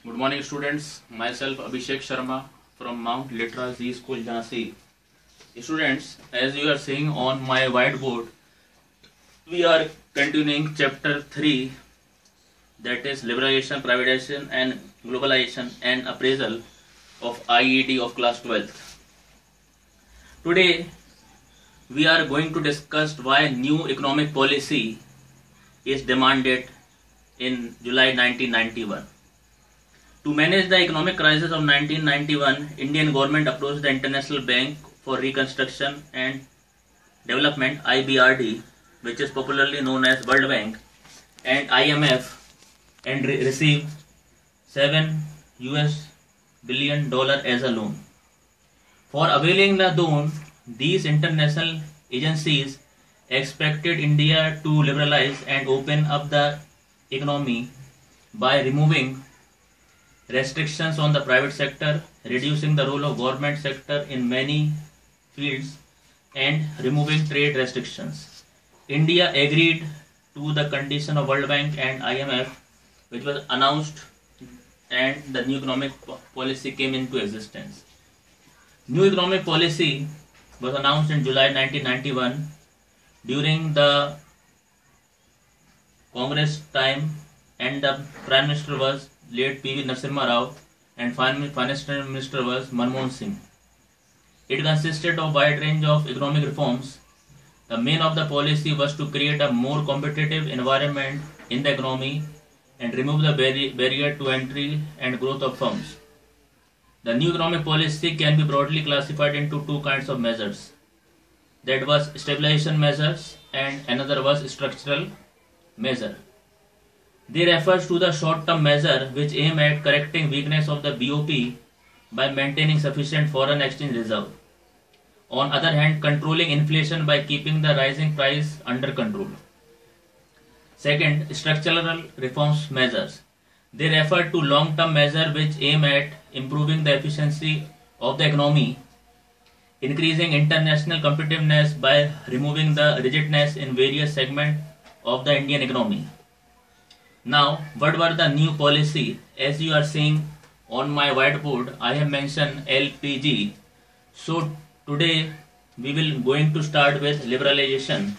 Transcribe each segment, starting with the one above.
Good morning, students. Myself Abhishek Sharma from Mount Litra Z School, Jhansi. Students, as you are seeing on my whiteboard, we are continuing chapter 3, that is liberalization, privatization and globalization and appraisal of IED of class 12th. Today, we are going to discuss why new economic policy is demanded in July 1991. To manage the economic crisis of 1991, Indian government approached the International Bank for Reconstruction and Development (IBRD), which is popularly known as World Bank, and IMF, and received $7 billion as a loan. For availing the loan, these international agencies expected India to liberalize and open up the economy by removing restrictions on the private sector, reducing the role of government sector in many fields, and removing trade restrictions. India agreed to the condition of World Bank and IMF, which was announced, and the new economic policy came into existence. New economic policy was announced in July 1991 during the Congress time, and the Prime Minister was late P.V. Narasimha Rao and Finance Minister was Manmohan Singh. It consisted of a wide range of economic reforms. The main of the policy was to create a more competitive environment in the economy and remove the barrier to entry and growth of firms. The new economic policy can be broadly classified into two kinds of measures. That was stabilization measures and another was structural measure. They refers to the short-term measure which aim at correcting weakness of the BOP by maintaining sufficient foreign exchange reserve. On other hand, controlling inflation by keeping the rising price under control. Second, structural reforms measures. They refer to long-term measure which aim at improving the efficiency of the economy, increasing international competitiveness by removing the rigidness in various segments of the Indian economy. Now, what were the new policy? As you are seeing on my whiteboard, I have mentioned LPG. So today we will going to start with liberalization.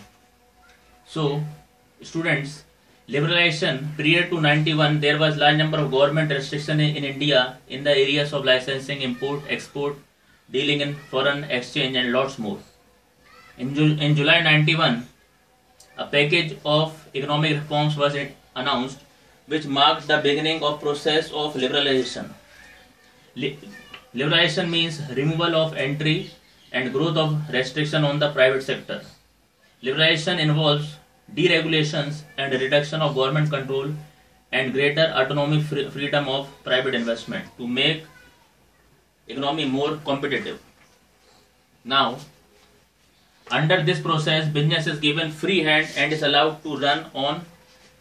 So students, liberalization prior to 91, there was large number of government restriction in India in the areas of licensing, import, export, dealing in foreign exchange and lots more. In July 91, a package of economic reforms was announced, which marked the beginning of process of liberalization. Liberalization means removal of entry and growth of restriction on the private sector. Liberalization involves deregulations and reduction of government control and greater autonomy freedom of private investment to make economy more competitive. Now, under this process, business is given free hand and is allowed to run on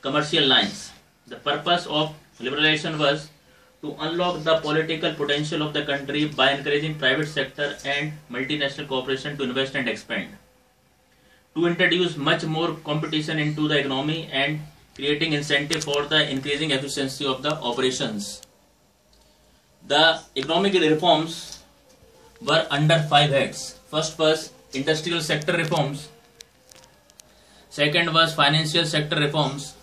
commercial lines. The purpose of liberalization was to unlock the political potential of the country by encouraging private sector and multinational corporation to invest and expand, to introduce much more competition into the economy and creating incentive for the increasing efficiency of the operations. The economic reforms were under 5 heads. First was industrial sector reforms, second was financial sector reforms,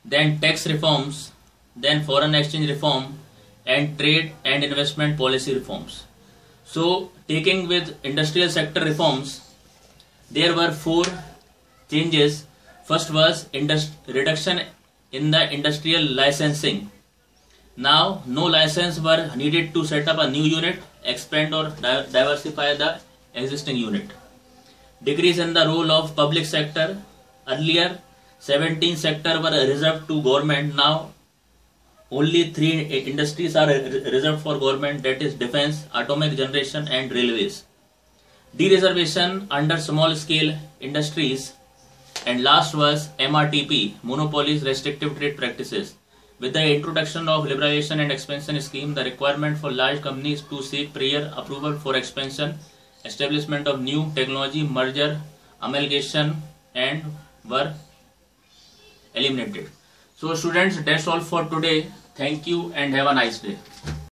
then tax reforms, then foreign exchange reform, and trade and investment policy reforms. So taking with industrial sector reforms, there were 4 changes. First was reduction in the industrial licensing. Now no license were needed to set up a new unit, expand or diversify the existing unit. Decrease in the role of public sector. Earlier 17 sectors were reserved to government. Now only 3 industries are reserved for government, that is defense, atomic generation and railways. Dereservation under small scale industries, and last was MRTP, monopolies, restrictive trade practices. With the introduction of liberalization and expansion scheme, the requirement for large companies to seek prior approval for expansion, establishment of new technology, merger, amalgamation and were eliminated. So students, that's all for today. Thank you and have a nice day.